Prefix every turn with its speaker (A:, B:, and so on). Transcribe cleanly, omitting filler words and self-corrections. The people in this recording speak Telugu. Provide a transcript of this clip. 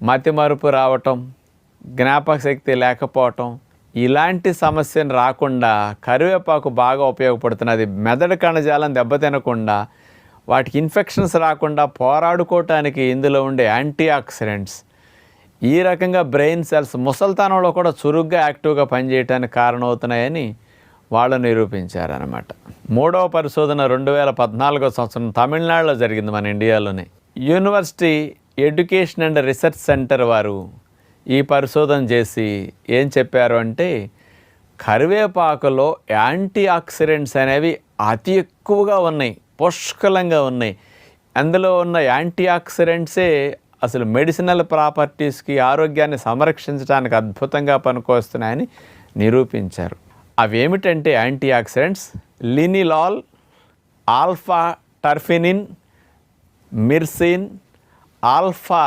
A: మతిమరుపు రావటం, జ్ఞాపక శక్తి లేకపోవటం, ఇలాంటి సమస్యను రాకుండా కరివేపాకు బాగా ఉపయోగపడుతున్నది. మెదడు కణజాలం దెబ్బతినకుండా, వాటికి ఇన్ఫెక్షన్స్ రాకుండా పోరాడుకోవటానికి ఇందులో ఉండే యాంటీ ఆక్సిడెంట్స్ ఈ రకంగా బ్రెయిన్ సెల్స్ ముసల్తనంలో కూడా చురుగ్గా యాక్టివ్గా పనిచేయడానికి కారణమవుతున్నాయని వాళ్ళు నిరూపించారనమాట. మూడవ పరిశోధన 2014 సంవత్సరం తమిళనాడులో జరిగింది, మన ఇండియాలోనే. University education and research centre వారు ఈ పరిశోధన చేసి ఏం చెప్పారు అంటే, కరివేపాకులో యాంటీ ఆక్సిడెంట్స్ అనేవి అతి ఎక్కువగా ఉన్నాయి, పుష్కలంగా ఉన్నాయి. అందులో ఉన్న యాంటీ ఆక్సిడెంట్సే అసలు మెడిసినల్ ప్రాపర్టీస్కి, ఆరోగ్యాన్ని సంరక్షించడానికి అద్భుతంగా పనికొస్తున్నాయని నిరూపించారు. అవేమిటంటే యాంటీ ఆక్సిడెంట్స్ లినిలాల్, ఆల్ఫా టర్ఫినిన్, మిర్సిన్, ఆల్ఫా